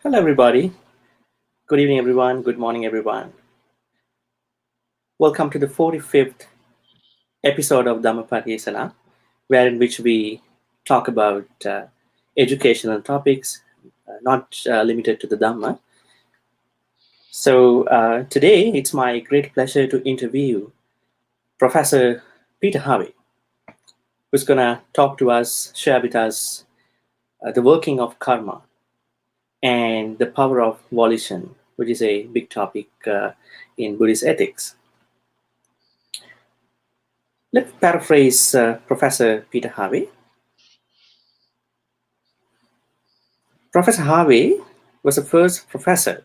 Hello, everybody. Good evening, everyone. Good morning, everyone. Welcome to the 45th episode of Dhammapariyesanā, in which we talk about educational topics, not limited to the Dhamma. So today, it's my great pleasure to interview Professor Peter Harvey, who's going to talk to us, share with us the working of karma and the power of volition, which is a big topic in Buddhist ethics. Let's paraphrase Professor Peter Harvey. Professor Harvey was the first professor,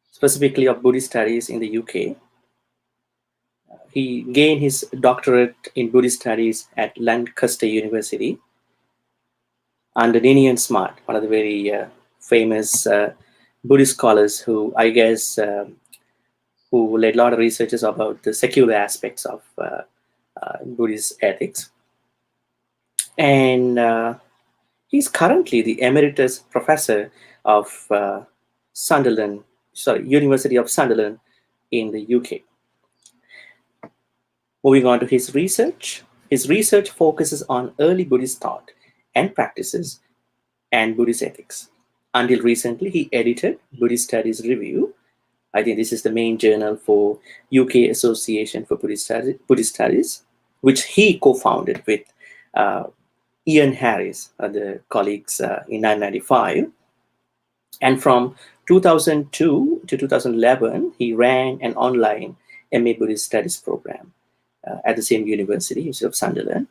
specifically of Buddhist Studies in the UK. He gained his doctorate in Buddhist Studies at Lancaster University under Ninian Smart, one of the very famous Buddhist scholars who, I guess, who led a lot of researches about the secular aspects of Buddhist ethics. And he's currently the Emeritus Professor of University of Sunderland in the UK. Moving on to his research. His research focuses on early Buddhist thought and practices and Buddhist ethics. Until recently, he edited Buddhist Studies Review. I think this is the main journal for UK Association for Buddhist Studies, which he co-founded with Ian Harris, the colleagues in 1995. And from 2002 to 2011, he ran an online MA Buddhist Studies program at the same University of Sunderland.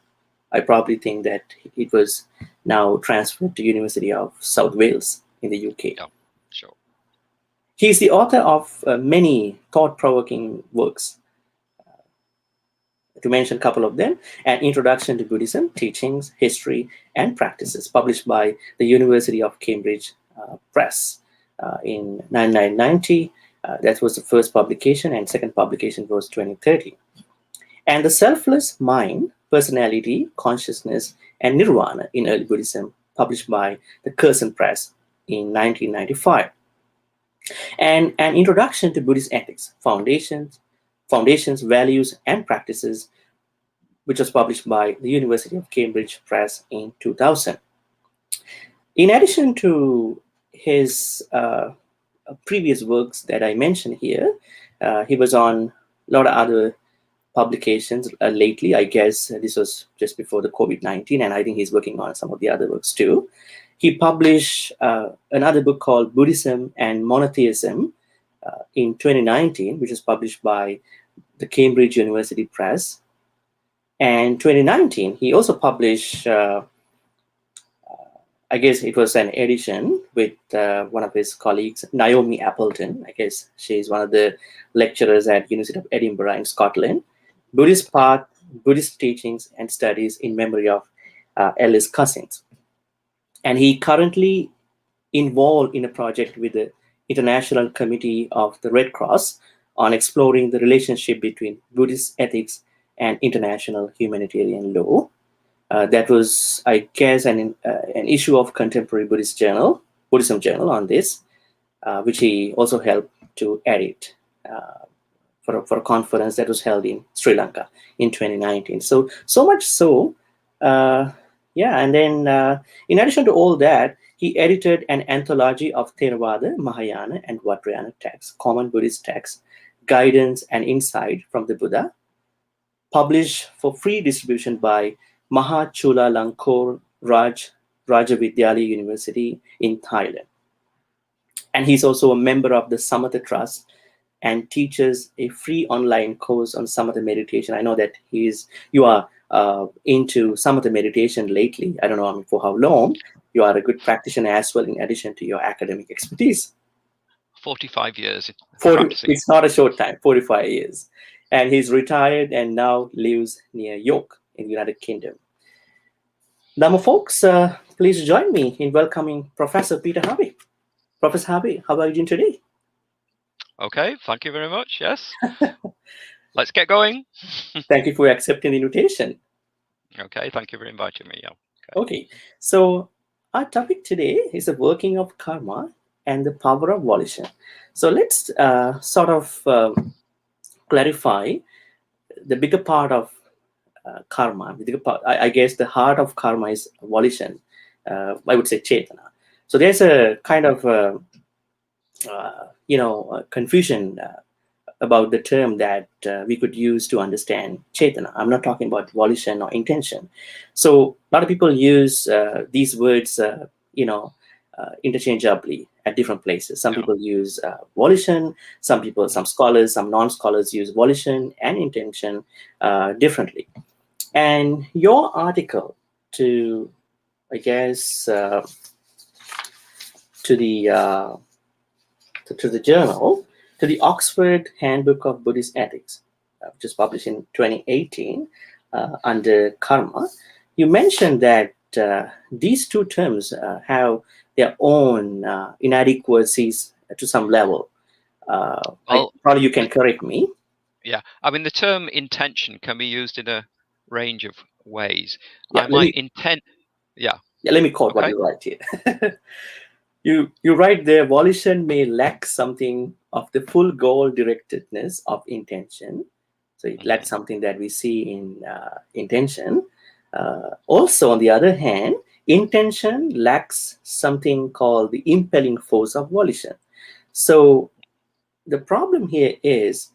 I probably think that it was now transferred to University of South Wales in the UK. Yeah, sure. He is the author of many thought-provoking works. To mention a couple of them, An Introduction to Buddhism, Teachings, History, and Practices, published by the University of Cambridge Press in 1990. That was the first publication, and second publication was 2030. And The Selfless Mind, Personality, Consciousness, and Nirvana in Early Buddhism, published by the Curzon Press in 1995. And An Introduction to Buddhist Ethics, Foundations, Values, and Practices, which was published by the University of Cambridge Press in 2000. In addition to his previous works that I mentioned here, he was on a lot of other publications lately. I guess this was just before the COVID-19, and I think he's working on some of the other works too. He published another book called Buddhism and Monotheism in 2019, which was published by the Cambridge University Press. And 2019, he also published, I guess it was an edition with one of his colleagues, Naomi Appleton. I guess she's one of the lecturers at University of Edinburgh in Scotland. Buddhist Path, Buddhist Teachings and Studies in Memory of Ellis Cousins. And he currently involved in a project with the International Committee of the Red Cross on exploring the relationship between Buddhist ethics and international humanitarian law. That was, I guess, an issue of Contemporary Buddhism Journal on this, which he also helped to edit for a conference that was held in Sri Lanka in 2019. So much so, and then in addition to all that, he edited an anthology of Theravada, Mahayana, and Vajrayana texts, common Buddhist texts, guidance and insight from the Buddha, published for free distribution by Mahachulalangkorn Rajavidyalaya University in Thailand. And he's also a member of the Samatha Trust and teaches a free online course on Samatha meditation. I know that you are into Samatha meditation lately. I don't know for how long. You are a good practitioner as well, in addition to your academic expertise. 45 years. It's not a short time, 45 years. And he's retired and now lives near York in the United Kingdom. Dhamma folks, please join me in welcoming Professor Peter Harvey. Professor Harvey, how are you doing today? Okay, thank you very much. Yes. Let's get going. Thank you for accepting the invitation. Okay, thank you for inviting me. Yeah. Okay, so our topic today is the working of karma and the power of volition. So let's sort of clarify the bigger part of karma. The bigger part, I guess the heart of karma is volition. I would say chetana. So there's a kind of confusion about the term that we could use to understand chetana. I'm not talking about volition or intention. So a lot of people use these words, interchangeably at different places. Some people use volition. Some scholars, some non-scholars use volition and intention differently. And your article to, I guess, to the journal, to the Oxford Handbook of Buddhist Ethics, which was published in 2018 under karma, you mentioned that these two terms have their own inadequacies to some level. Probably you can correct me. Yeah, I mean, the term intention can be used in a range of ways. Yeah, let me quote what you write here. You write there, volition may lack something of the full goal directedness of intention. So it lacks something that we see in intention. Also, on the other hand, intention lacks something called the impelling force of volition. So the problem here is,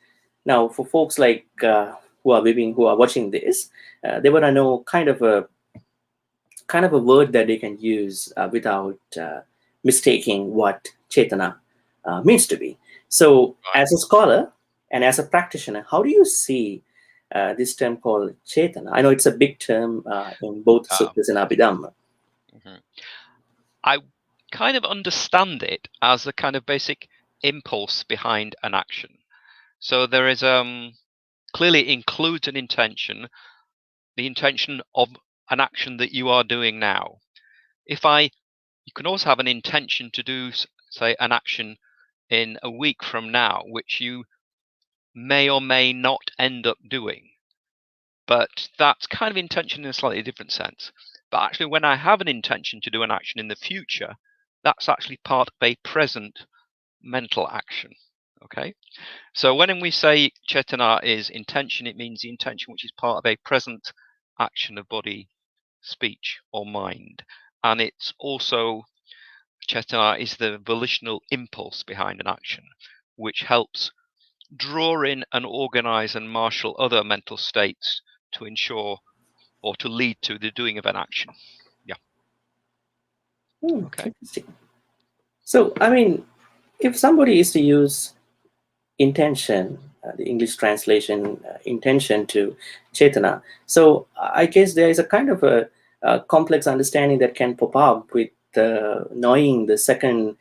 now for folks like who are watching this, they want to know kind of a word that they can use without mistaking what chetana means to be. So as a scholar and as a practitioner, how do you see this term called chetana? I know it's a big term in both suttas and Abhidhamma. I kind of understand it as a kind of basic impulse behind an action. So there is clearly includes an intention, the intention of an action that you are doing now. You can also have an intention to do, say, an action in a week from now, which you may or may not end up doing. But that's kind of intention in a slightly different sense. But actually, when I have an intention to do an action in the future, that's actually part of a present mental action. Okay, so when we say chetana is intention, it means the intention which is part of a present action of body, speech, or mind. And it's also, chetana is the volitional impulse behind an action, which helps draw in and organize and marshal other mental states to ensure or to lead to the doing of an action. Yeah. Okay. So, I mean, if somebody is to use intention, the English translation intention to chetana, so I guess there is a kind of a complex understanding that can pop up with knowing the second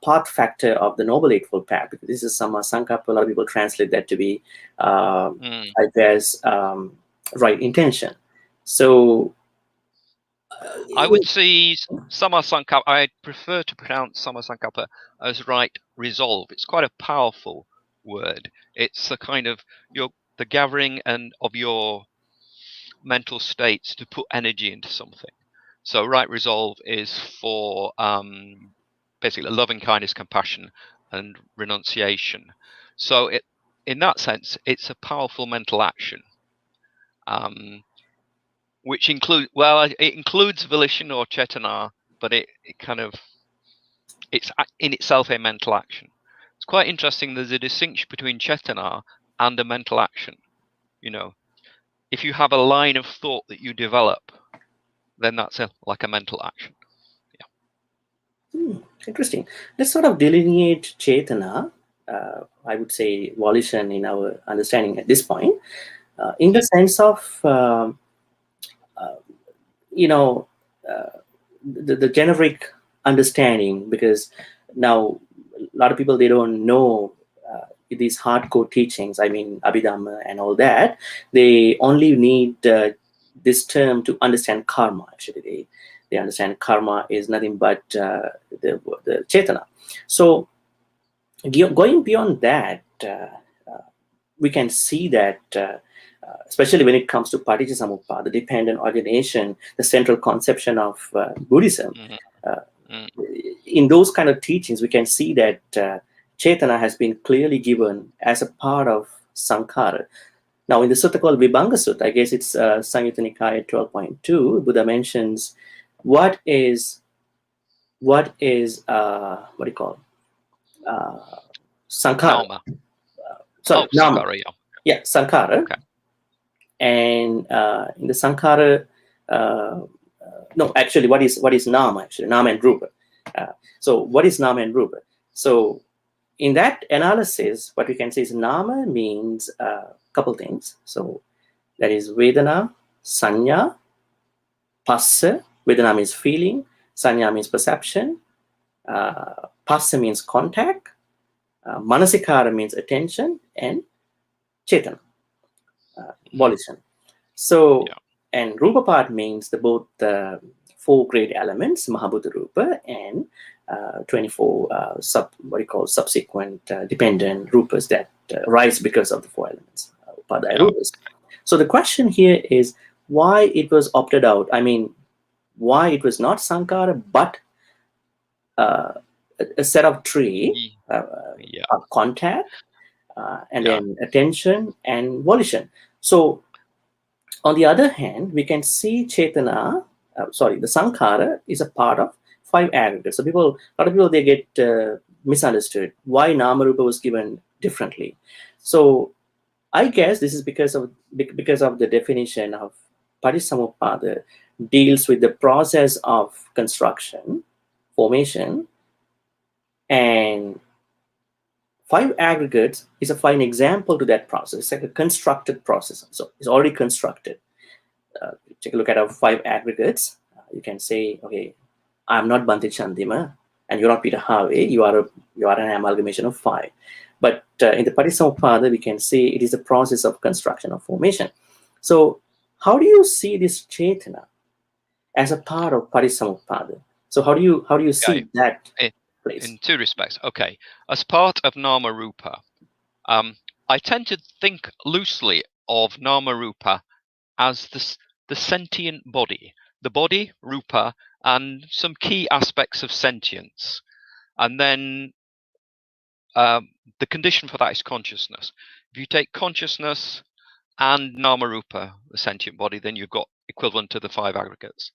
path factor of the Noble Eightfold Path, because this is samma sankappa. A lot of people translate that to be, I guess, right intention. So I would see samma sankappa. I prefer to pronounce samma sankappa as right resolve. It's quite a powerful word. It's the kind of the gathering of your mental states to put energy into something. So right resolve is for basically loving kindness, compassion, and renunciation. So in that sense, it's a powerful mental action, which includes it includes volition or chetana, but it's in itself a mental action. It's quite interesting. There's a distinction between chetana and a mental action. If you have a line of thought that you develop, then that's like a mental action. Interesting. Let's sort of delineate chetana, I would say volition in our understanding at this point, in the sense of, the generic understanding, because now a lot of people, they don't know these hardcore teachings, I mean, Abhidhamma and all that. They only need this term to understand karma, actually. They understand karma is nothing but the chetana. So going beyond that, we can see that, especially when it comes to Paticca Samuppada, the dependent origination, the central conception of Buddhism, in those kind of teachings, we can see that Chetana has been clearly given as a part of Sankhara. Now, in the sutta called Vibhanga Sutta, I guess it's Samyutta Nikaya 12.2, Buddha mentions what do you call Sankhara. Nama. Nama. Sankhara, yeah. Yeah, Sankhara. Okay. And in the Sankhara, no, actually, what is Nama? Actually, Nama and Rupa. So, what is Nama and Rupa? So, in that analysis, what we can say is Nama means a couple things. So, that is Vedana, Sanya, Passa. Vedana means feeling, Sanya means perception, Passa means contact, Manasikara means attention, and Chetana, volition. So, and Rupa part means both the 4 great elements, Mahabhuta Rupa, and 24 subsequent dependent rupas that rise because of the 4 elements, Upadaya rupas. So the question here is why it was opted out. I mean, why it was not Sankhara, but a set of 3, contact, and then attention and volition. So, on the other hand, we can see Chetana, the Sankhara is a part of 5 aggregates. So, a lot of people, they get misunderstood why Namarupa was given differently. So, I guess this is because of the definition of Patisamuppada deals with the process of construction, formation, and 5 aggregates is a fine example to that process. It's like a constructed process. So it's already constructed. Take a look at our 5 aggregates. You can say, okay, I'm not Bhante Chandima, and you're not Peter Harvey. You are an amalgamation of 5. But in the Patisamuppada, we can say it is a process of construction of formation. So how do you see this Chetana as a part of Patisamuppada? So how do you see that? In 2 respects. Okay, as part of Nama Rupa, I tend to think loosely of Nama Rupa as the sentient body, the body, Rupa, and some key aspects of sentience. And then the condition for that is consciousness. If you take consciousness and Nama Rupa, the sentient body, then you've got equivalent to the 5 aggregates.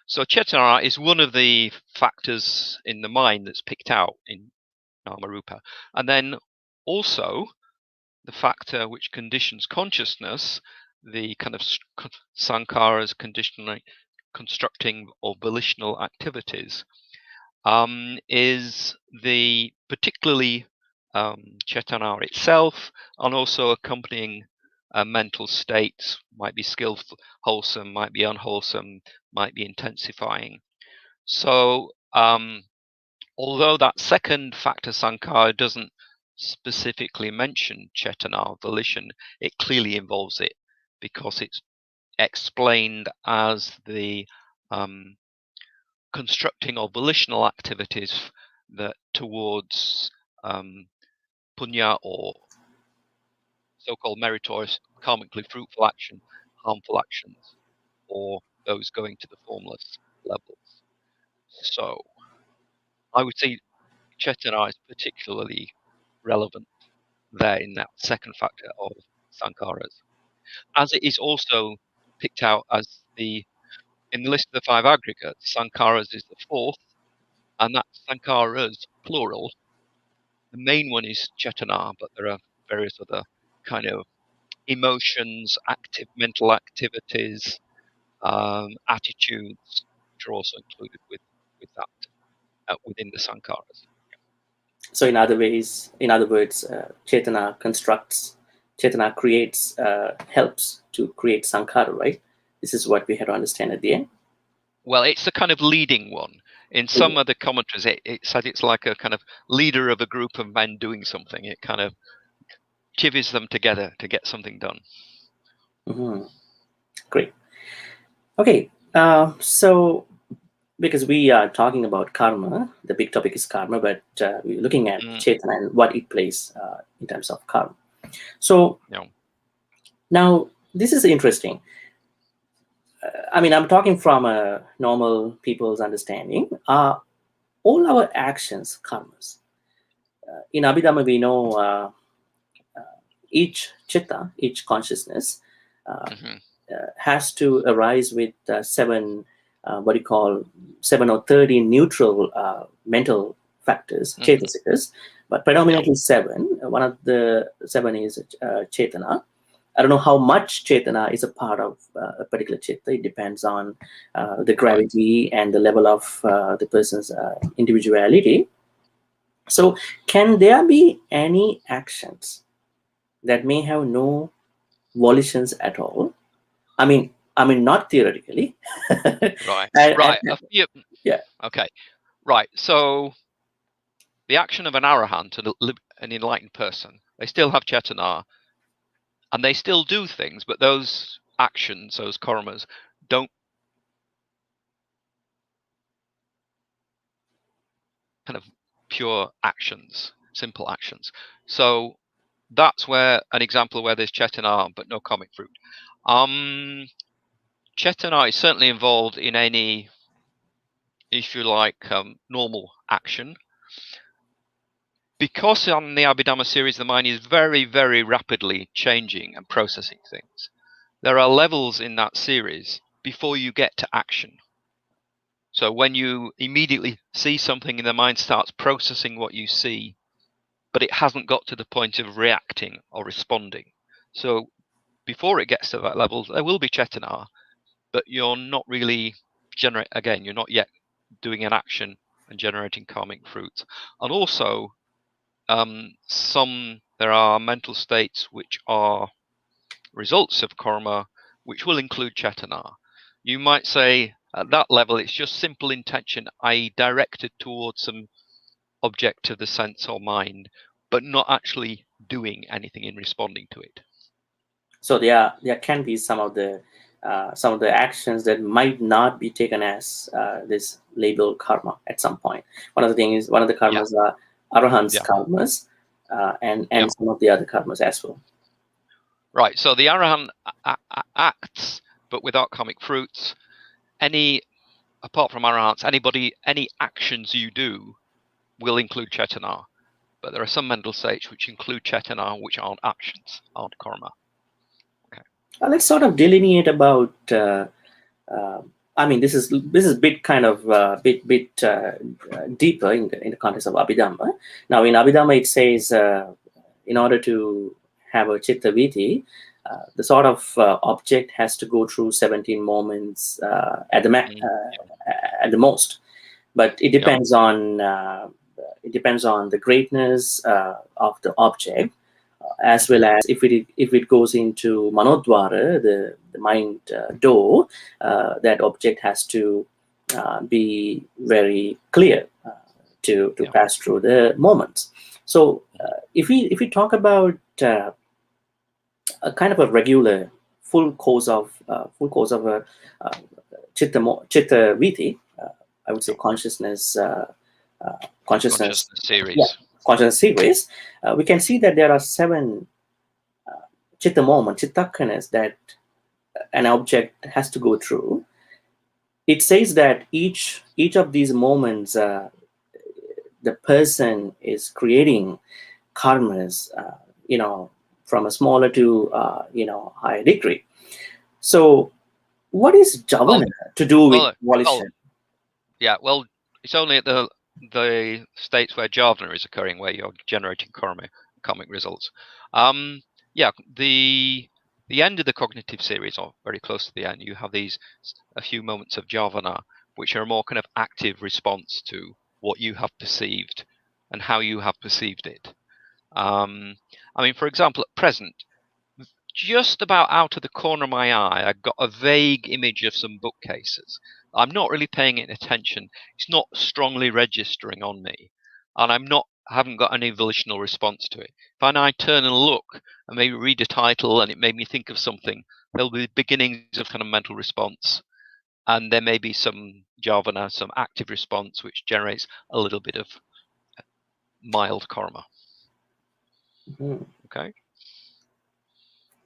So Chetana is one of the factors in the mind that's picked out in Nama Rupa. And then also the factor which conditions consciousness, the kind of Sankharas constructing or volitional activities, is the particularly Chetana itself, and also accompanying mental states, might be skillful, wholesome, might be unwholesome, might be intensifying. So although that second factor, Sankhara, doesn't specifically mention Chetana, volition, it clearly involves it because it's explained as the constructing of volitional activities that towards punya, or so-called meritorious, karmically fruitful action, harmful actions, or those going to the formless levels. So I would say Chetana is particularly relevant there in that second factor of Sankharas, as it is also picked out as in the list of the 5 aggregates, Sankharas is the 4th, and that's Sankharas plural. The main one is Chetana, but there are various other kind of emotions, mental activities, attitudes, which are also included with that within the Sankharas. So in other words, Chetana creates, helps to create Sankhara, right? This is what we had to understand at the end. Well, it's a kind of leading one. In some other commentaries, it said it's like a kind of leader of a group of men doing something. It kind of chivies them together to get something done. Great. Okay, so because we are talking about karma, the big topic is karma, but we're looking at Chetana and what it plays in terms of karma. So now this is interesting. I mean, I'm talking from a normal people's understanding. All our actions karmas. In Abhidhamma, we know each chitta, each consciousness, has to arise with seven, what you call 7 or 13 neutral mental factors, cetasikas, but predominantly 7. One of the 7 is cetana. I don't know how much cetana is a part of a particular chitta. It depends on the gravity and the level of the person's individuality. So, can there be any actions that may have no volitions at all? I mean, not theoretically. Right. And, yeah. Okay. Right. So the action of an arahant, an enlightened person, they still have cetanā, and they still do things, but those actions, those karmas, don't kind of pure actions, simple actions. So that's where an example where there's cetanā but no karmic fruit. Cetanā is certainly involved in any, if you like, normal action. Because on the Abhidhamma series, the mind is very, very rapidly changing and processing things. There are levels in that series before you get to action. So when you immediately see something and the mind starts processing what you see, but it hasn't got to the point of reacting or responding. So before it gets to that level, there will be cetanā, but you're not really you're not yet doing an action and generating karmic fruit. And also, there are mental states which are results of karma, which will include cetanā. You might say at that level it's just simple intention, i.e. directed towards some object of the sense or mind, but not actually doing anything in responding to it. So there can be some of the actions that might not be taken as this label karma at some point. One of the karmas are arahant's karmas, and some of the other karmas as well. Right. So the arahant acts, but without karmic fruits. Apart from arahants, any actions you do will include cetanā. But there are some mental states which include cetanā, which aren't actions, aren't karma. Okay. Let's sort of delineate about. I mean, this is a bit kind of bit deeper in the context of Abhidhamma. Now, in Abhidhamma, it says in order to have a chitta viti, the sort of object has to go through 17 moments at the most, but it depends on the greatness of the object, as well as if it goes into manodvara, the mind door, that object has to be very clear to pass through the moments. So if we talk about a kind of a regular full course of a chitta viti, I would say consciousness series. Yeah, consciousness series. We can see that there are 7 chitta moments, chittakkhanas, that an object has to go through. It says that each of these moments, the person is creating karmas, from a smaller to higher degree. So, what is javana to do with volition? Well, it's only at the states where javana is occurring where you're generating karmic results. The end of the cognitive series, or very close to the end, you have a few moments of javana, which are a more kind of active response to what you have perceived and how you have perceived it. I mean, for example, at present, just about out of the corner of my eye, I've got a vague image of some bookcases. I'm not really paying it attention. It's not strongly registering on me, and I haven't got any volitional response to it. If I turn and look and maybe read a title and it made me think of something, there'll be beginnings of kind of mental response, and there may be some javana, some active response, which generates a little bit of mild karma. Mm-hmm. Okay.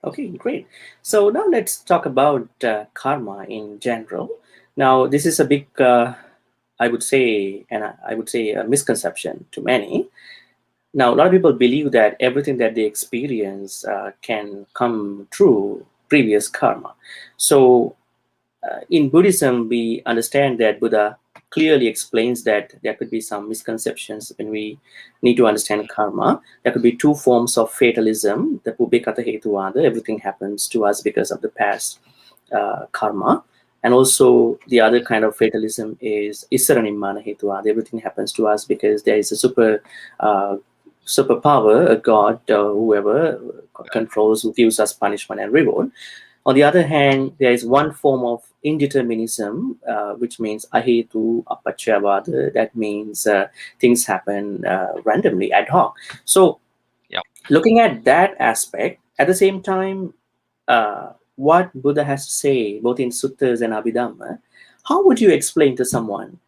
Okay, great. So now let's talk about karma in general. Now, this is a big, I would say, and I would say a misconception to many. Now, a lot of people believe that everything that they experience can come through previous karma. So, in Buddhism, we understand that Buddha clearly explains that there could be some misconceptions when we need to understand karma. There could be two forms of fatalism, the pubbekata hetuvada, everything happens to us because of the past karma. And also the other kind of fatalism is issaranimana hetuvada, everything happens to us because there is a superpower, a god, whoever controls, who gives us punishment and reward. On the other hand, there is one form of indeterminism, which means ahetu apachyavada. That means things happen randomly, ad hoc. So, looking at that aspect, at the same time, what Buddha has to say, both in suttas and Abhidhamma, how would you explain to someone,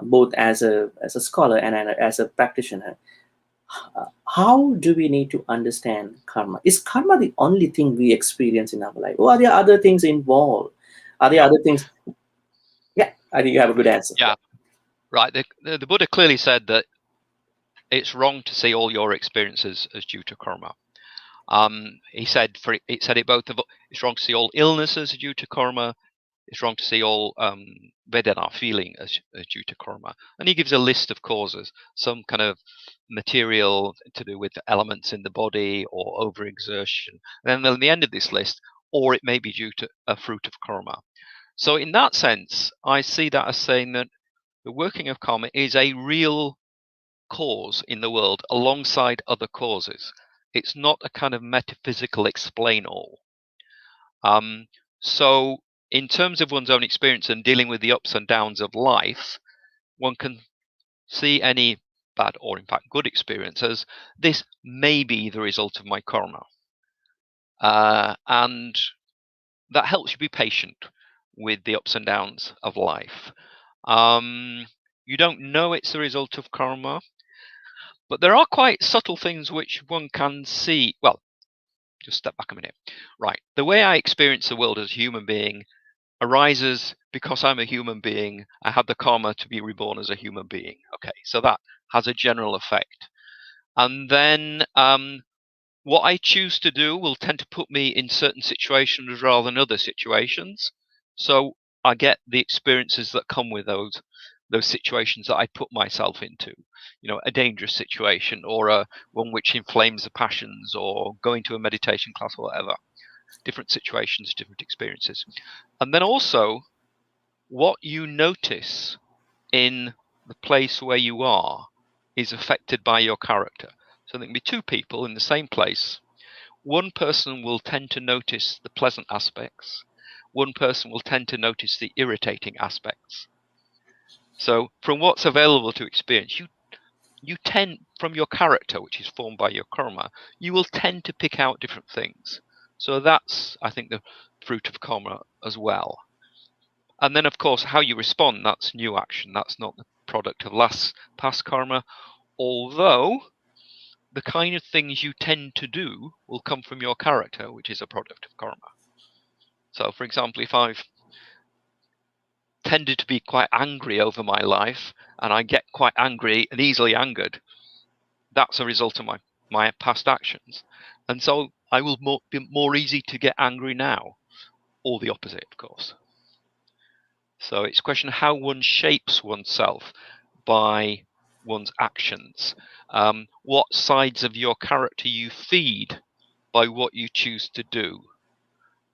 both as a scholar and as a practitioner, how do we need to understand karma? Is karma the only thing we experience in our life? Or are there other things involved? Are there other things? Yeah, I think you have a good answer. Yeah, right. The Buddha clearly said that it's wrong to see all your experiences as due to karma. He said it both. It's wrong to see all illnesses as due to karma. It's wrong to see all vedana, feeling, as due to karma. And he gives a list of causes, some kind of material to do with elements in the body or overexertion. And then at the end of this list, or it may be due to a fruit of karma. So in that sense, I see that as saying that the working of karma is a real cause in the world alongside other causes. It's not a kind of metaphysical explain-all. So in terms of one's own experience and dealing with the ups and downs of life, one can see any bad or in fact good experience as this may be the result of my karma. And that helps you be patient with the ups and downs of life. You don't know it's the result of karma, but there are quite subtle things which one can see. Well, just step back a minute. Right. The way I experience the world as a human being arises because I'm a human being. I have the karma to be reborn as a human being. Okay, so that has a general effect. And then what I choose to do will tend to put me in certain situations rather than other situations. So I get the experiences that come with those situations that I put myself into. You know, a dangerous situation or one which inflames the passions or going to a meditation class or whatever. Different situations, different experiences. And then also what you notice in the place where you are is affected by your character. So there can be two people in the same place. One person will tend to notice the pleasant aspects. One person will tend to notice the irritating aspects. So from what's available to experience, you tend, from your character, which is formed by your karma, you will tend to pick out different things. So that's, I think, the fruit of karma as well. And then, of course, how you respond, that's new action. That's not the product of past karma, although the kind of things you tend to do will come from your character, which is a product of karma. So, for example, if I've tended to be quite angry over my life and I get quite angry and easily angered, that's a result of my past actions. And so I will be more easy to get angry now, or the opposite, of course. So it's a question of how one shapes oneself by one's actions. What sides of your character you feed by what you choose to do.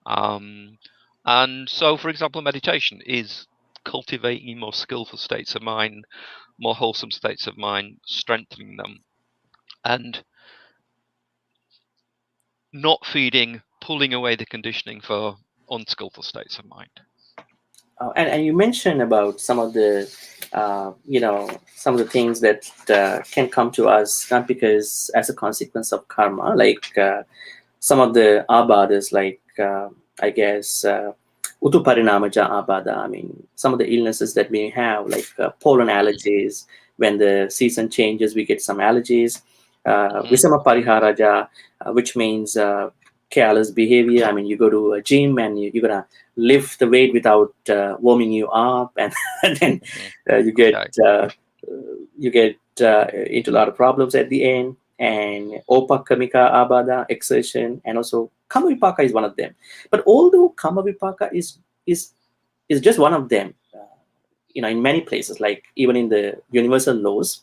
And so, for example, meditation is cultivating more skillful states of mind, more wholesome states of mind, strengthening them, and not pulling away the conditioning for unskillful states of mind. And you mentioned about some of the some of the things that can come to us not because as a consequence of karma, like some of the abhadas, like I guess utuparinamaja abhada. I mean, some of the illnesses that we have, like pollen allergies. When the season changes, we get some allergies. Visama pariharaja, which means careless behavior. I mean, you go to a gym and you're gonna lift the weight without warming you up, and, and then you get into a lot of problems at the end. And opakamika abada, exertion, and also kamavipaka is one of them. But although kamavipaka is just one of them, in many places, like even in the universal laws,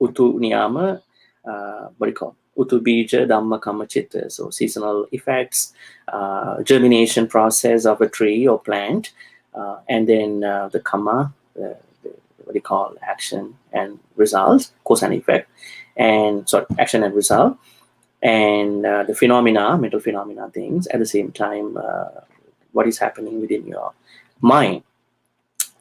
utu niyama, what do you call utu bija, Dhamma, Kamma, Chitta, so seasonal effects, germination process of a tree or plant, and then the Kamma, what do you call action and result, cause and effect, and action and result, and the phenomena, mental phenomena things, at the same time, what is happening within your mind.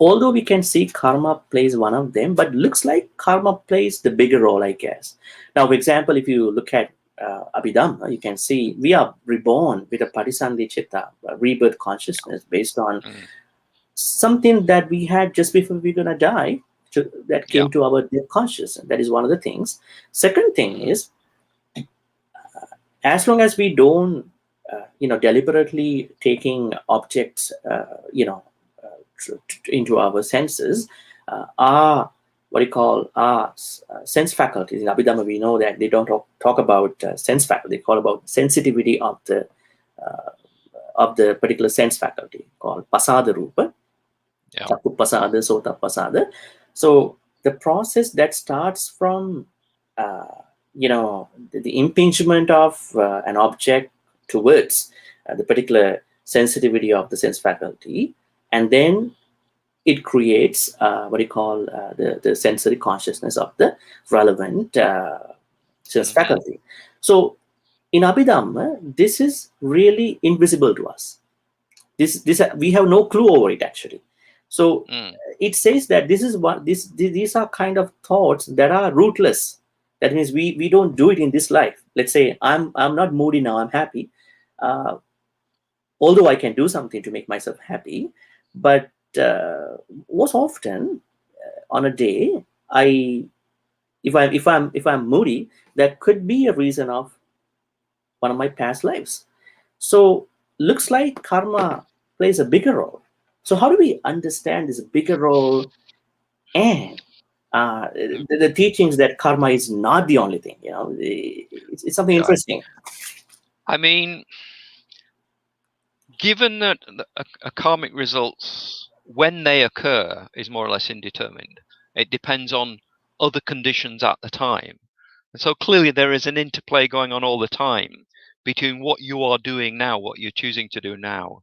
Although we can see karma plays one of them, but looks like karma plays the bigger role, I guess. Now, for example, if you look at Abhidhamma, you can see we are reborn with a patisandhi chitta, a rebirth consciousness based on something that we had just before we're going to die, that came to our consciousness. That is one of the things. Second thing is, as long as we don't, deliberately taking objects, into our senses, our sense faculties. In Abhidhamma, we know that they don't talk about sense faculty. They call about sensitivity of the particular sense faculty, called pasada rupa, chakku pasada, sota pasada. So the process that starts from the impingement of an object towards the particular sensitivity of the sense faculty, and then it creates the sensory consciousness of the relevant sense faculty. So in Abhidhamma, this is really invisible to us. This we have no clue over it, actually. So it says that these are kind of thoughts that are rootless. That means we don't do it in this life. Let's say I'm not moody now, I'm happy. Although I can do something to make myself happy, but most often on a day, if I'm moody, that could be a reason of one of my past lives. So looks like karma plays a bigger role. So how do we understand this bigger role, and the teachings that karma is not the only thing? It's something interesting. I mean, given that a karmic results, when they occur, is more or less indeterminate. It depends on other conditions at the time. And so clearly there is an interplay going on all the time between what you are doing now, what you're choosing to do now,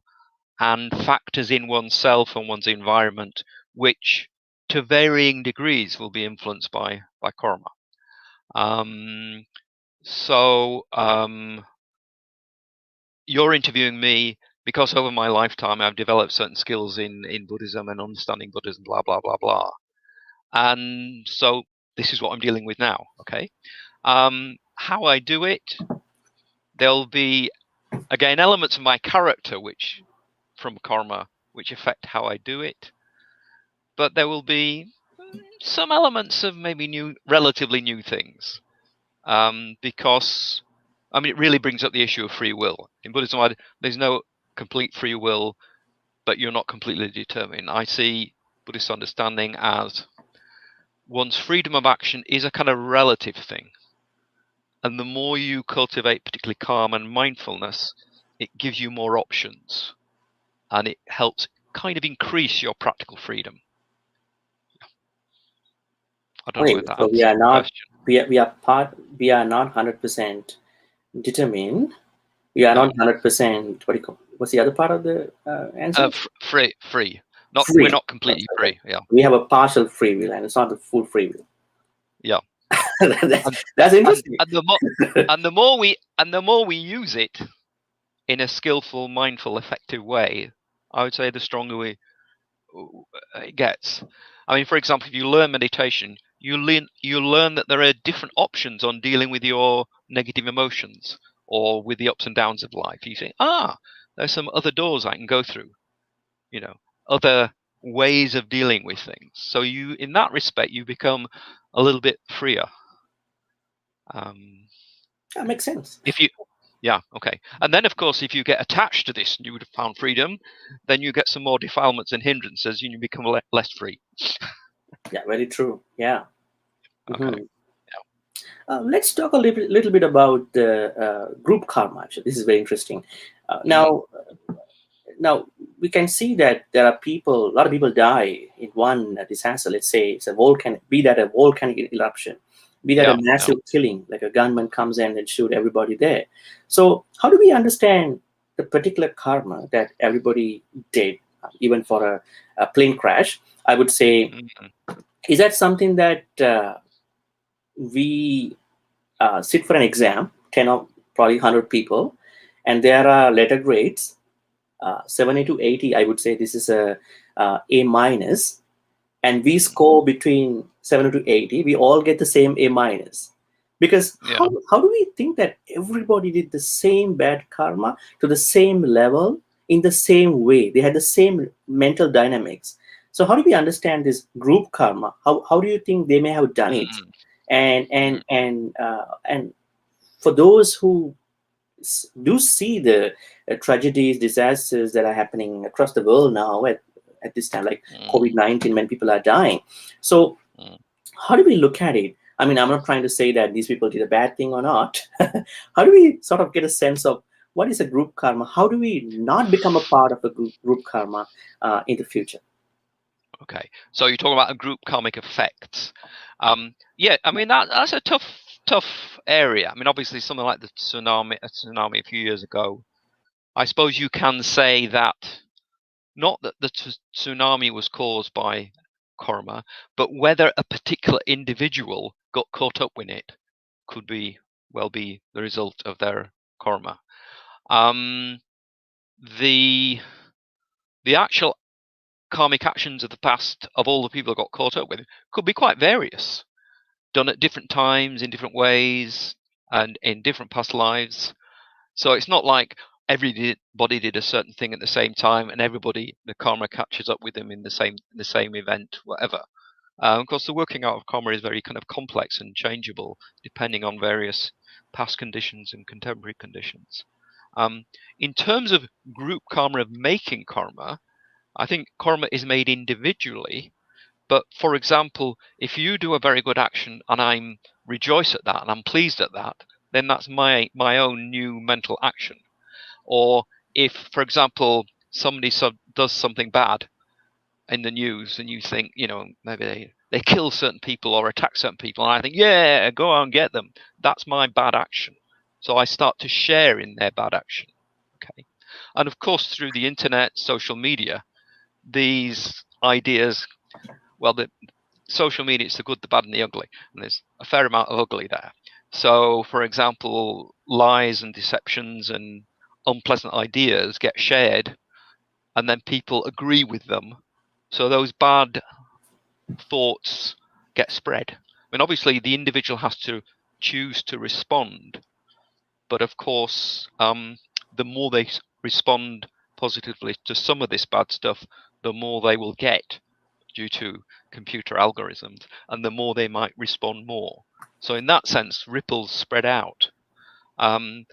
and factors in oneself and one's environment, which to varying degrees will be influenced by karma. You're interviewing me because over my lifetime I've developed certain skills in Buddhism and understanding Buddhism, blah, blah, blah, blah. And so this is what I'm dealing with now, okay? How I do it, there'll be, again, elements of my character from karma which affect how I do it. But there will be some elements of maybe relatively new things. Because, I mean, it really brings up the issue of free will. In Buddhism, there's no complete free will, but you're not completely determined. I see Buddhist understanding as one's freedom of action is a kind of relative thing. And the more you cultivate particularly calm and mindfulness, it gives you more options. And it helps kind of increase your practical freedom. I don't know if that answers the question. We are not 100% determined. We are not 100%. What's the other part of the answer? Free. Free. We're not completely free. Yeah. We have a partial free will, and it's not the full free will. Yeah. that's interesting. And the more we use it in a skillful, mindful, effective way, I would say the stronger it gets. I mean, for example, if you learn meditation, you learn that there are different options on dealing with your negative emotions or with the ups and downs of life. You say, there's some other doors I can go through, other ways of dealing with things. So you, in that respect, you become a little bit freer. That makes sense. Yeah, okay. And then, of course, if you get attached to this newfound freedom, then you get some more defilements and hindrances, and you become less free. Yeah, very true. Yeah. Okay. Mhm. Let's talk a little bit about group karma. Actually, this is very interesting. Now we can see that there are people, a lot of people die in one disaster. Let's say it's a volcanic, be that a volcanic eruption, be that a massive killing, like a gunman comes in and shoot everybody there. So how do we understand the particular karma that everybody did, even for a plane crash? I would say, is that something that we sit for an exam, 10 or probably 100 people, and there are letter grades, 70 to 80, I would say this is A minus, and we score between 70 to 80, we all get the same A minus. Because how do we think that everybody did the same bad karma to the same level in the same way? They had the same mental dynamics. So how do we understand this group karma? How do you think they may have done it? And for those who do see the tragedies, disasters that are happening across the world now at this time, like COVID-19, when people are dying. So how do we look at it? I mean, I'm not trying to say that these people did a bad thing or not. How do we sort of get a sense of what is a group karma? How do we not become a part of a group karma in the future? Okay, so you're talking about a group karmic effects. Yeah, I mean that's a tough area. I mean, obviously something like the tsunami a few years ago, I suppose you can say that not that the tsunami was caused by karma, but whether a particular individual got caught up in it could well be the result of their karma. The actual karmic actions of the past of all the people that got caught up with could be quite various, done at different times in different ways and in different past lives. So it's not like everybody did a certain thing at the same time and everybody, the karma catches up with them in the same event, whatever. Of course, the working out of karma is very kind of complex and changeable depending on various past conditions and contemporary conditions. In terms of group karma, of making karma, I think karma is made individually. But for example, if you do a very good action and I'm rejoice at that and I'm pleased at that, then that's my own new mental action. Or if, for example, somebody does something bad in the news and you think, maybe they kill certain people or attack certain people, and I think, yeah, go on, get them. That's my bad action. So I start to share in their bad action. Okay. And of course, through the internet, social media, these ideas, well, the social media, it's the good, the bad, and the ugly, and there's a fair amount of ugly there. So, for example, lies and deceptions and unpleasant ideas get shared, and then people agree with them. So those bad thoughts get spread. I mean, obviously, the individual has to choose to respond, but of course, the more they respond positively to some of this bad stuff, the more they will get due to computer algorithms, and the more they might respond more. So in that sense, ripples spread out. And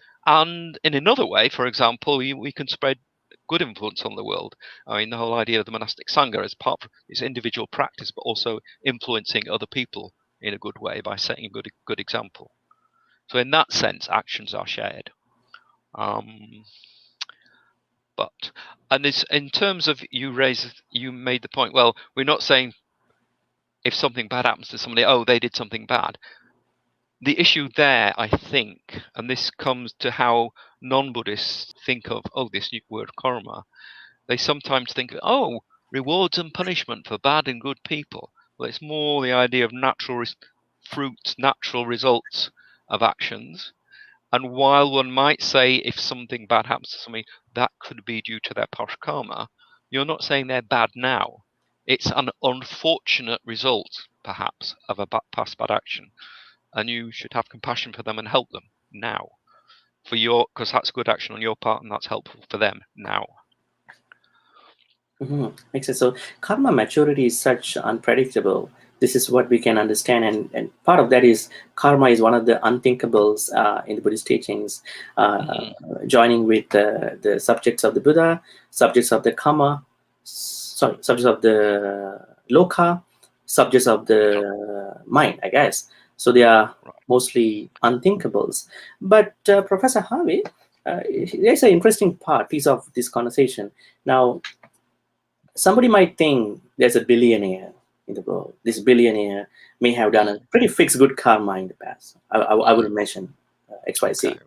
in another way, for example, we can spread good influence on the world. I mean, the whole idea of the monastic sangha is part of its individual practice, but also influencing other people in a good way by setting a good example. So in that sense, actions are shared. And it's, in terms of you made the point, well, we're not saying if something bad happens to somebody, oh, they did something bad. The issue there, I think, and this comes to how non-Buddhists think of, this new word karma, they sometimes think, oh, rewards and punishment for bad and good people. Well, it's more the idea of natural fruits, natural results of actions. And while one might say if something bad happens to somebody, that could be due to their past karma, you're not saying they're bad now. It's an unfortunate result, perhaps, of a past bad action. And you should have compassion for them and help them now. Because that's good action on your part and that's helpful for them now. Makes sense. So karma maturity is such unpredictable. This is what we can understand, and part of that is karma is one of the unthinkables in the Buddhist teachings, joining with the subjects of the Buddha, subjects of the karma, subjects of the loka, subjects of the mind, I guess. So they are mostly unthinkables. But Professor Harvey, there's an interesting piece of this conversation. Now, somebody might think there's a billionaire in the world. This billionaire may have done a pretty fixed good karma in the past. I would mention XYZ. Okay.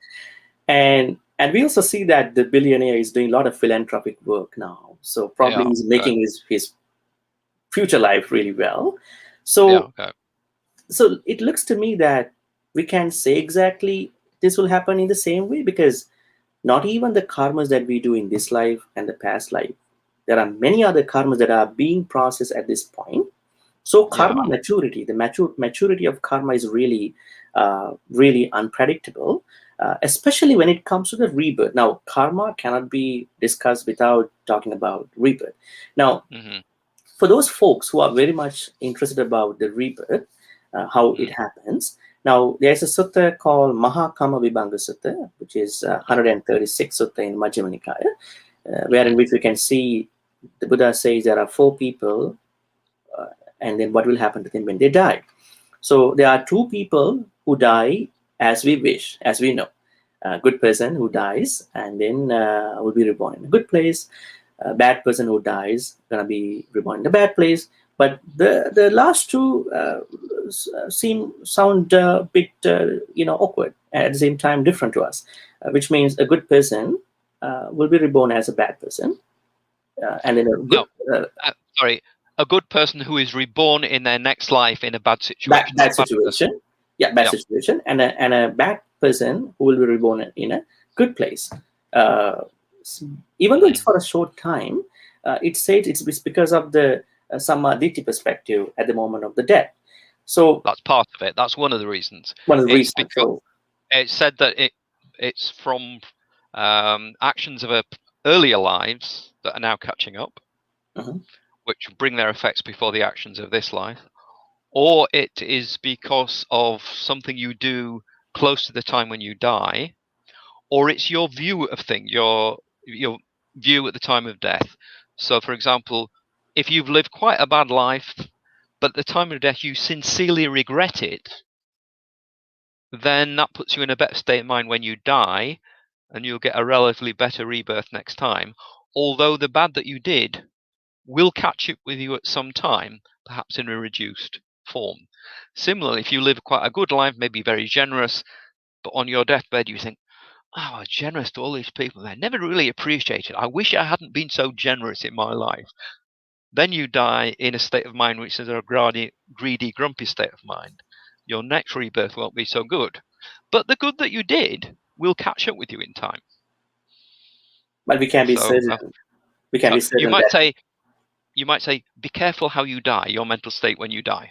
And we also see that the billionaire is doing a lot of philanthropic work now. So probably he's making his future life really well. So, so it looks to me that we can say exactly this will happen in the same way, because not even the karmas that we do in this life and the past life, there are many other karmas that are being processed at this point. So karma maturity, the maturity of karma is really, really unpredictable, especially when it comes to the rebirth. Now, karma cannot be discussed without talking about rebirth. Now, for those folks who are very much interested about the rebirth, how it happens, now there's a sutta called Mahakama Vibhanga Sutta, which is 136 sutta in Majjhima Nikaya, wherein which we can see the Buddha says there are 4 people, and then what will happen to them when they die. So there are 2 people who die as we wish, as we know. A good person who dies and then will be reborn in a good place. A bad person who dies gonna be reborn in a bad place. But the last 2 sound a bit awkward, at the same time different to us, which means a good person will be reborn as a bad person, and then a good a good person who is reborn in their next life in a bad situation. Bad situation. Bad situation, and a bad person who will be reborn in a good place. Even though it's for a short time, it says it's because of the Samadhi perspective at the moment of the death. So that's part of it. That's one of the reasons. One of the reasons. Because it's said that it's from actions of earlier lives that are now catching up, which bring their effects before the actions of this life, or it is because of something you do close to the time when you die, or it's your view of things, your view at the time of death. So, for example, if you've lived quite a bad life, but at the time of death you sincerely regret it, then that puts you in a better state of mind when you die, and you'll get a relatively better rebirth next time, although the bad that you did will catch up with you at some time, perhaps in a reduced form. Similarly, if you live quite a good life, maybe very generous, but on your deathbed you think, I was generous to all these people, I never really appreciated it. I wish I hadn't been so generous in my life. Then you die in a state of mind which is a greedy, grumpy state of mind. Your next rebirth won't be so good. But the good that you did will catch up with you in time. But we can be certain. We can be certain. You might say, be careful how you die, your mental state when you die.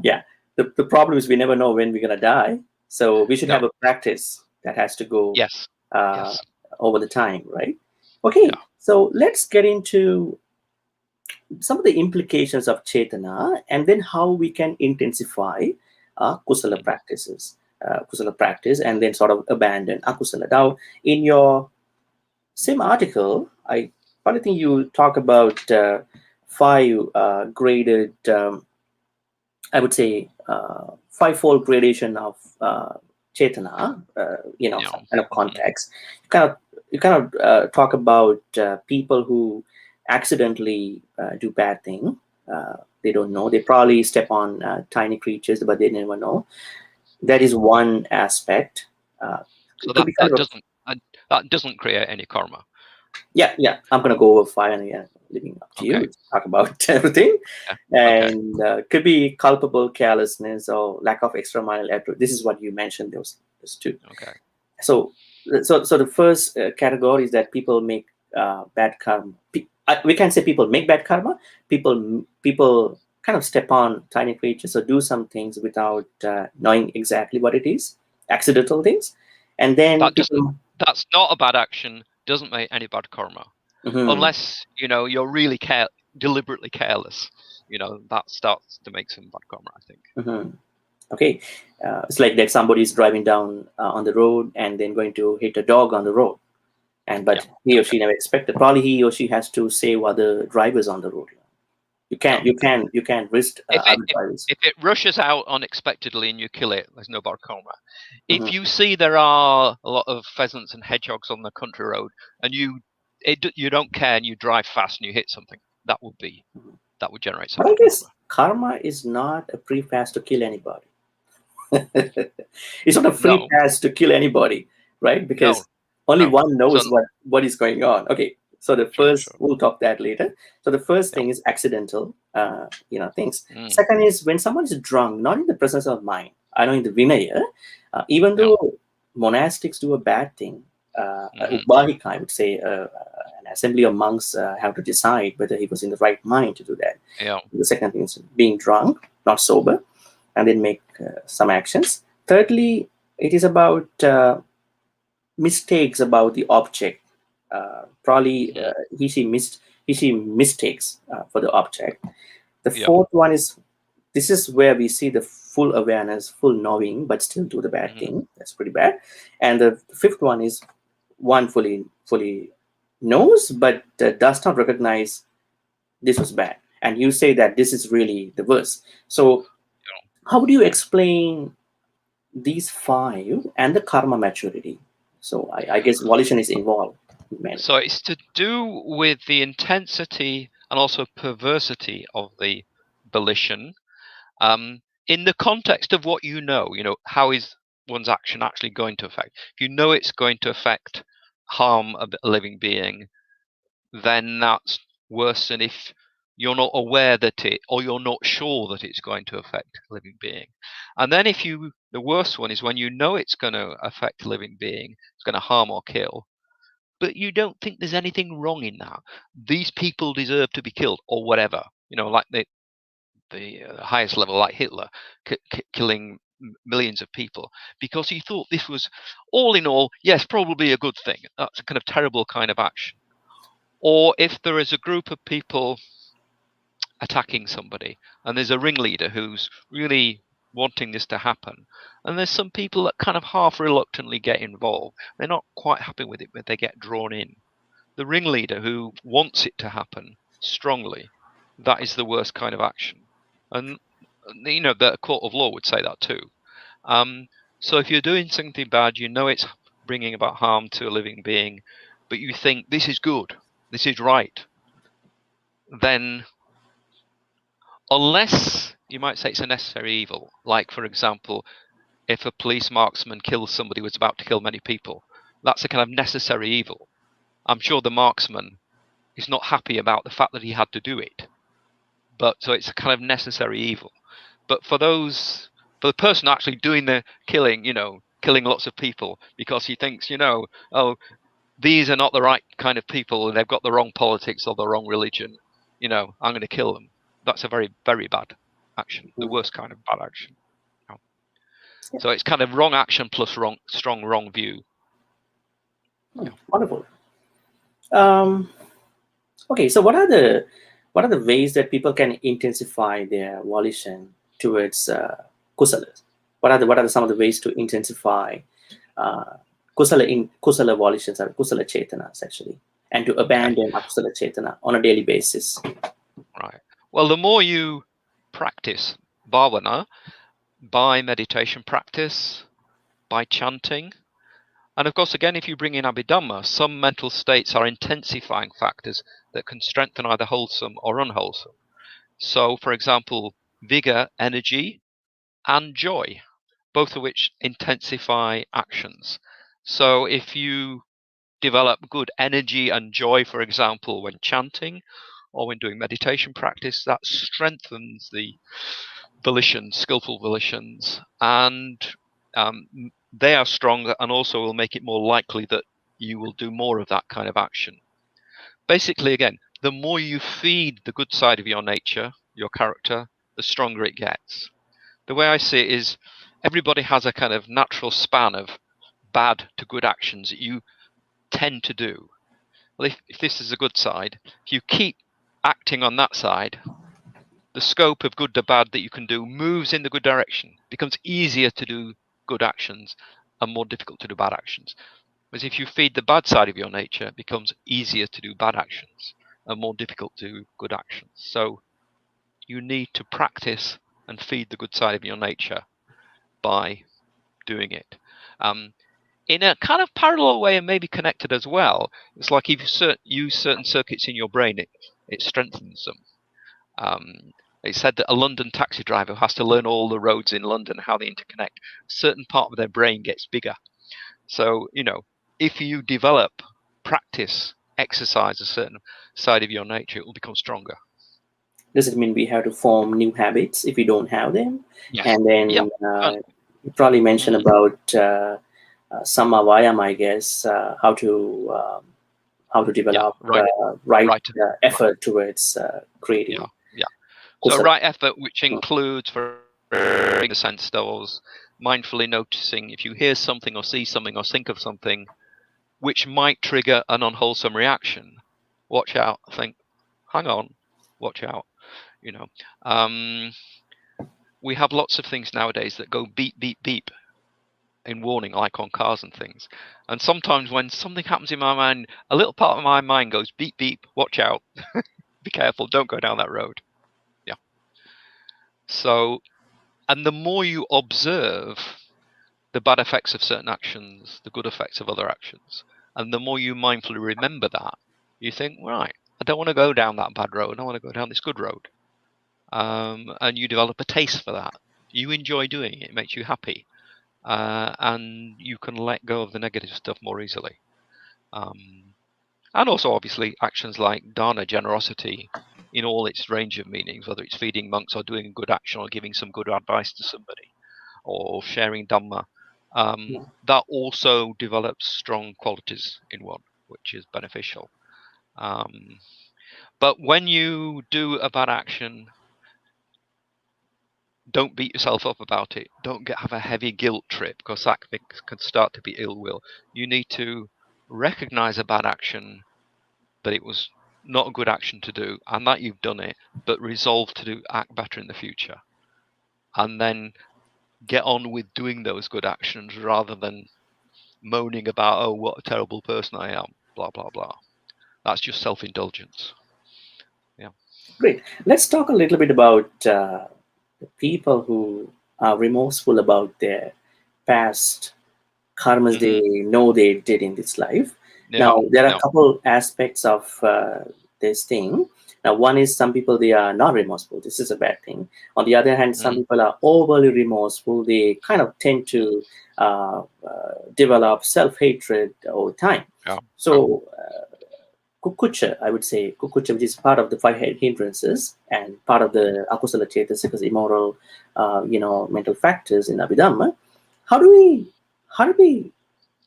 Yeah. The problem is we never know when we're going to die. So we should have a practice that has to go over the time, right? Okay. So let's get into some of the implications of cetanā, and then how we can intensify kusala practices, kusala practice, and then sort of abandon akusala. Now, in your same article, I probably think you talk about 5 graded, I would say, 5-fold gradation of cetanā, some kind of context. You kind of talk about people who accidentally do bad thing. They don't know. They probably step on tiny creatures, but they never know. That is one aspect. So that doesn't create any karma. Yeah. I'm going to go over 5 and leaving up to you to talk about everything. And could be culpable carelessness or lack of extramarital effort. This is what you mentioned. Those 2. Okay. So the first category is that people make bad karma. We can say people make bad karma. People kind of step on tiny creatures or do some things without knowing exactly what it is, accidental things, and then that's not a bad action. Doesn't make any bad karma, unless you're really deliberately careless. that starts to make some bad karma, I think. Mm-hmm. Okay, it's like that somebody is driving down on the road and then going to hit a dog on the road, but he or she never expected. Probably he or she has to save other drivers on the road. You can't risk other drivers. If it rushes out unexpectedly and you kill it, there's no bad karma. Mm-hmm. If you see there are a lot of pheasants and hedgehogs on the country road and you don't care and you drive fast and you hit something, that would generate some But I bad guess karma. karma is not a free pass to kill anybody. It's not a free No. pass to kill anybody, right? Because only one knows what is going on. Okay, so the first, we'll talk that later. So the first thing is accidental, things. Second is when someone is drunk, not in the presence of mind. I know in the Vinaya, even though monastics do a bad thing, Ubahika, I would say, an assembly of monks have to decide whether he was in the right mind to do that. Yeah. The second thing is being drunk, not sober, and then make some actions. Thirdly, it is about mistakes about the object. Probably he see mistakes for the object. The fourth one is, this is where we see the full awareness, full knowing, but still do the bad thing. That's pretty bad. And the fifth one is one fully knows, but does not recognize this was bad. And you say that this is really the worst. So how would you explain these five and the karma maturity? So I guess volition is involved. So it's to do with the intensity and also perversity of the volition. In the context of what how is one's action actually going to affect? If you know it's going to affect harm a living being, then that's worse than if you're not aware or you're not sure that it's going to affect a living being. And then the worst one is when you know it's going to affect a living being, it's going to harm or kill, but you don't think there's anything wrong in that. These people deserve to be killed or whatever, like the highest level, like Hitler, killing millions of people because he thought this was, all in all, yes, probably a good thing. That's a kind of terrible kind of action. Or if there is a group of people attacking somebody and there's a ringleader who's really wanting this to happen, and there's some people that kind of half reluctantly get involved, they're not quite happy with it, but they get drawn in. The ringleader who wants it to happen strongly, that is the worst kind of action. And the court of law would say that too. So if you're doing something bad, it's bringing about harm to a living being, but you think this is good, this is right, then unless you might say it's a necessary evil, like for example, if a police marksman kills somebody who's about to kill many people, that's a kind of necessary evil. I'm sure the marksman is not happy about the fact that he had to do it, but so it's a kind of necessary evil. But for the person actually doing the killing, killing lots of people because he thinks, these are not the right kind of people, they've got the wrong politics or the wrong religion, I'm going to kill them. That's a very, very bad action, the worst kind of bad action. So it's kind of wrong action plus strong wrong view. Wonderful. Okay, so what are the ways that people can intensify their volition towards kusala? What are some of the ways to intensify kusala volitions or kusala chetanas actually, and to abandon akusala chetana on a daily basis? Right. Well, the more you practice bhavana, by meditation practice, by chanting, and of course, again, if you bring in Abhidhamma, some mental states are intensifying factors that can strengthen either wholesome or unwholesome. So, for example, vigor, energy, and joy, both of which intensify actions. So if you develop good energy and joy, for example, when chanting or when doing meditation practice, that strengthens the volitions, skillful volitions, and they are strong and also will make it more likely that you will do more of that kind of action. Basically, again, the more you feed the good side of your nature, your character, the stronger it gets. The way I see it is everybody has a kind of natural span of bad to good actions that you tend to do. Well, if this is a good side, if you keep acting on that side, the scope of good to bad that you can do moves in the good direction. It becomes easier to do good actions and more difficult to do bad actions. Whereas if you feed the bad side of your nature, it becomes easier to do bad actions and more difficult to do good actions. So you need to practice and feed the good side of your nature by doing it. In a kind of parallel way and maybe connected as well, it's like if you use certain circuits in your brain, it strengthens them. It said that a London taxi driver has to learn all the roads in London, how they interconnect. A certain part of their brain gets bigger. So, if you develop, practice, exercise a certain side of your nature, it will become stronger. Does it mean we have to form new habits if we don't have them? Yes. And then you probably mentioned about Samma Vayama, I guess, how to develop right effort towards creating. So right effort, which includes for the sense doors, mindfully noticing if you hear something or see something or think of something which might trigger an unwholesome reaction, watch out, think, hang on, watch out. We have lots of things nowadays that go beep, beep, beep in warning, like on cars and things. And sometimes when something happens in my mind, a little part of my mind goes beep, beep, watch out, be careful, don't go down that road. Yeah. So, and the more you observe the bad effects of certain actions, the good effects of other actions, and the more you mindfully remember that, you think, right, I don't want to go down that bad road, I want to go down this good road. And you develop a taste for that. You enjoy doing it, it makes you happy. And you can let go of the negative stuff more easily. And also, obviously, actions like dana, generosity, in all its range of meanings, whether it's feeding monks or doing a good action or giving some good advice to somebody or sharing Dhamma, that also develops strong qualities in one, which is beneficial. But when you do a bad action, don't beat yourself up about it. Don't have a heavy guilt trip, because that can start to be ill will. You need to recognize a bad action, that it was not a good action to do, and that you've done it, but resolve to act better in the future. And then get on with doing those good actions rather than moaning about, oh, what a terrible person I am, blah, blah, blah. That's just self-indulgence. Yeah. Great. Let's talk a little bit about the people who are remorseful about their past karmas they know they did in this life. Now, there are a couple aspects of this thing. Now, one is some people, they are not remorseful. This is a bad thing. On the other hand, some people are overly remorseful. They kind of tend to develop self-hatred over time. So, kukucha, I would say, kukucha, which is part of the 5 hindrances and part of the akusala cetasika, immoral, mental factors in Abhidhamma. How do we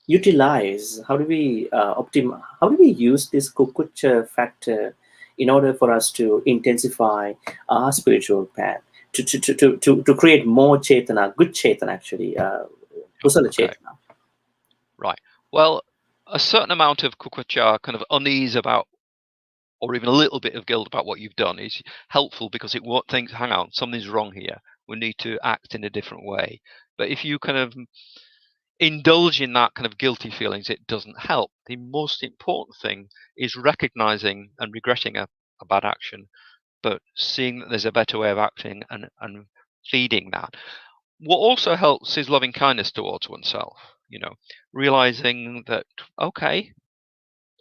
utilize, how do we how do we use this kukucha factor in order for us to intensify our spiritual path, to create more chetana, good chetana actually, kusala chetana? Right. Well, a certain amount of kukucha, kind of unease about, or even a little bit of guilt about what you've done, is helpful, because it thinks, hang on, something's wrong here. We need to act in a different way. But if you kind of indulge in that kind of guilty feelings, it doesn't help. The most important thing is recognizing and regretting a bad action, but seeing that there's a better way of acting and feeding that. What also helps is loving kindness towards oneself, realizing that, okay,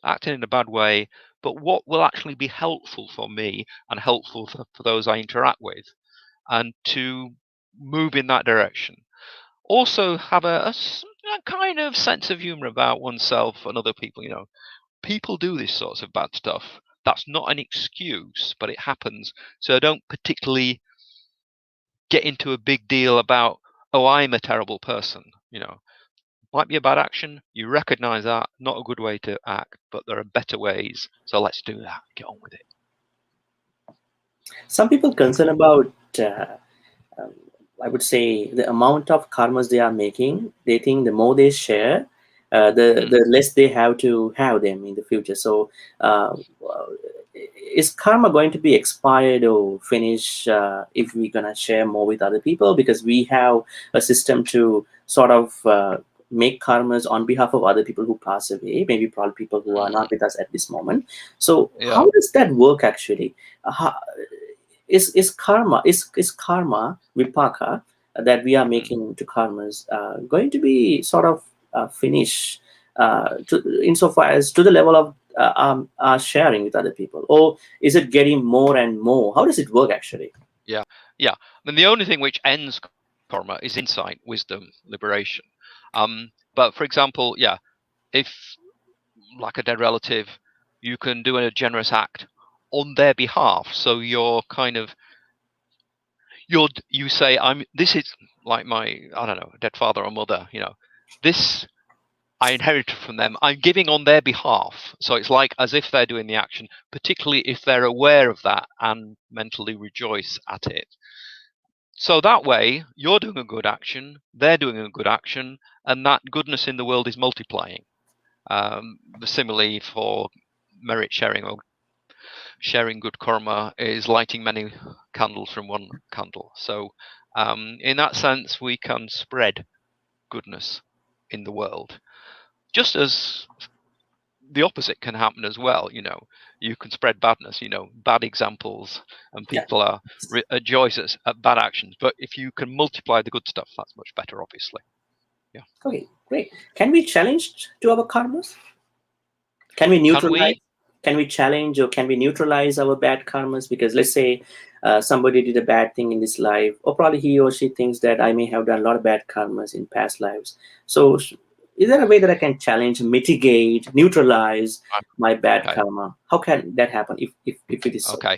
acting in a bad way, but what will actually be helpful for me and helpful for those I interact with, and to move in that direction. Also have a kind of sense of humor about oneself and other people. People do this sorts of bad stuff. That's not an excuse, but it happens. So don't particularly get into a big deal about, oh, I'm a terrible person. Might be a bad action. You recognize that, not a good way to act, but there are better ways. So let's do that. Get on with it. Some people concerned about I would say the amount of karmas they are making. They think the more they share, the less they have to have them in the future. So is karma going to be expired or finish if we're gonna share more with other people? Because we have a system to sort of make karmas on behalf of other people who pass away, maybe probably people who are not with us at this moment. So how does that work actually? Is karma vipaka that we are making to karmas going to be sort of finish insofar as to the level of sharing with other people, or is it getting more and more? How does it work actually? Yeah. I mean, the only thing which ends karma is insight, wisdom, liberation. But for example, if like a dead relative, you can do a generous act on their behalf. So you're kind of you say, this is like my, I don't know, dead father or mother, this I inherited from them. I'm giving on their behalf. So it's like as if they're doing the action, particularly if they're aware of that and mentally rejoice at it. So that way, you're doing a good action, they're doing a good action, and that goodness in the world is multiplying. Similarly, for merit sharing or sharing good karma is lighting many candles from one candle. So in that sense, we can spread goodness in the world. Just as the opposite can happen as well, you can spread badness, bad examples, and people are rejoice at bad actions. But if you can multiply the good stuff, that's much better, obviously. Yeah. Okay, great. Can we challenge to our karmas? Can we neutralize? Can we challenge or can we neutralize our bad karmas? Because let's say somebody did a bad thing in this life, or probably he or she thinks that I may have done a lot of bad karmas in past lives. So is there a way that I can challenge, mitigate, neutralize my bad karma? How can that happen if it is so? Okay.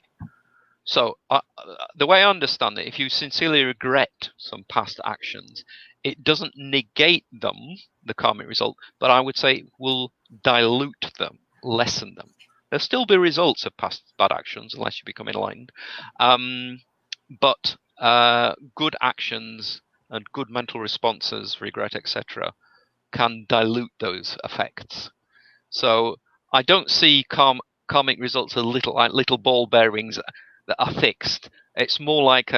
So the way I understand it, if you sincerely regret some past actions, it doesn't negate them, the karmic result, but I would say it will dilute them, lessen them. There'll still be results of past bad actions unless you become enlightened. But good actions and good mental responses, regret, etc., can dilute those effects. So I don't see karmic results as little ball bearings that are fixed. It's more like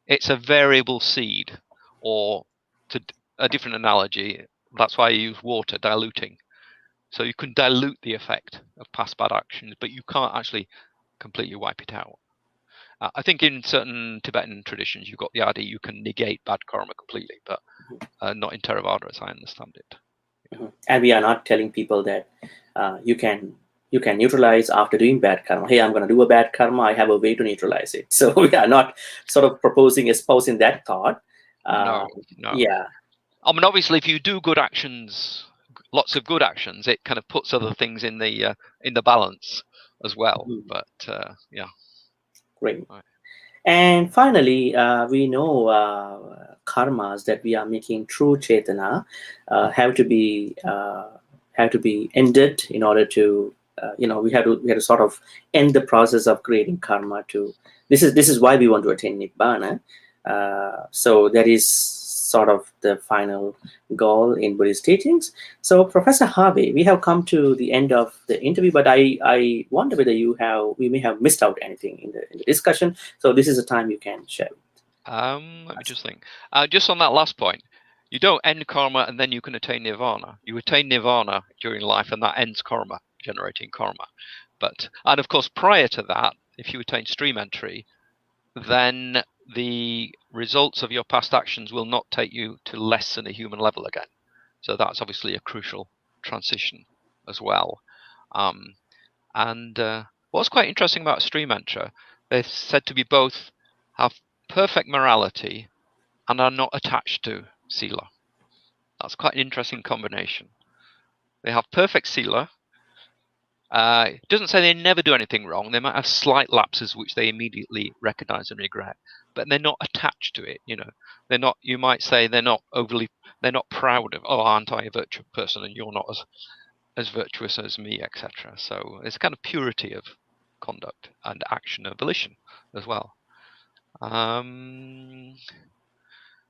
it's a variable seed, or to a different analogy, that's why I use water, diluting. So you can dilute the effect of past bad actions, but you can't actually completely wipe it out. I think in certain Tibetan traditions, you've got the idea you can negate bad karma completely, but not in Theravada, as I understand it. And we are not telling people that you can neutralize after doing bad karma. Hey, I'm going to do a bad karma. I have a way to neutralize it. So we are not sort of espousing that thought. No. Yeah. I mean, obviously, if you do good actions, lots of good actions, it kind of puts other things in the balance as well. But yeah. Great. Right. And finally, we know karmas that we are making through cetanā have to be ended in order to we have to sort of end the process of creating karma. This is why we want to attain nibbana. So that is sort of the final goal in Buddhist teachings. So Professor Harvey, we have come to the end of the interview, but I wonder whether we may have missed out anything in the discussion. So this is a time you can share. Let me just think. Just on that last point, you don't end karma and then you can attain nirvana. You attain nirvana during life, and that ends karma, generating karma. And of course, prior to that, if you attain stream entry, then the results of your past actions will not take you to less than a human level again. So that's obviously a crucial transition as well. And what's quite interesting about stream entry, they're said to be both have perfect morality and are not attached to sila. That's quite an interesting combination. They have perfect sila. It doesn't say they never do anything wrong. They might have slight lapses which they immediately recognize and regret, but they're not attached to it. They're not. You might say they're not proud of, oh, aren't I a virtuous person and you're not as virtuous as me, etc. So it's kind of purity of conduct and action and volition as well.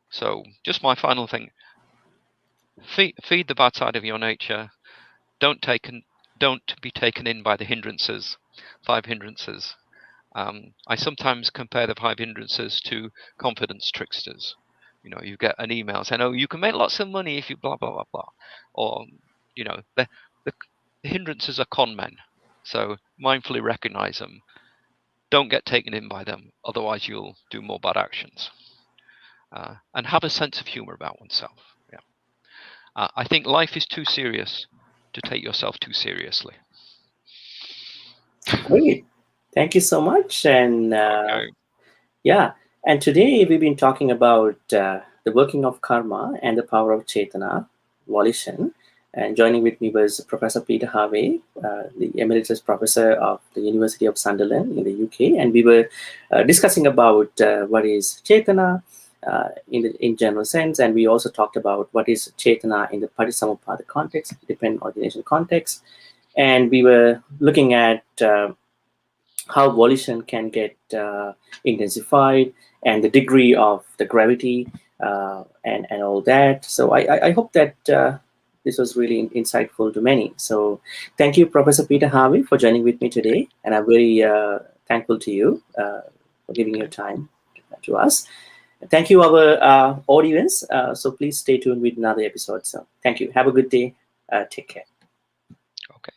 So just my final thing: feed the bad side of your nature. Don't take don't be taken in by the hindrances, 5 hindrances. I sometimes compare the 5 hindrances to confidence tricksters. You know, you get an email saying, "Oh, you can make lots of money if you blah blah blah blah," or you know, the hindrances are con men. So mindfully recognize them. Don't get taken in by them, otherwise you'll do more bad actions. And have a sense of humor about oneself. Yeah, I think life is too serious to take yourself too seriously. Great. Thank you so much. And Okay. yeah, and today we've been talking about the working of karma and the power of cetanā, volition. And joining with me was Professor Peter Harvey, the Emeritus Professor of the University of Sunderland in the UK. And we were discussing about what is cetanā in general sense. And we also talked about what is cetanā in the Patisota context, dependent origination context. And we were looking at how volition can get intensified and the degree of the gravity and all that. So I hope that this was really insightful to many. So thank you, Professor Peter Harvey, for joining with me today. And I'm very thankful to you for giving your time to us. Thank you, our audience. So please stay tuned with another episode. So thank you. Have a good day. Take care. Okay.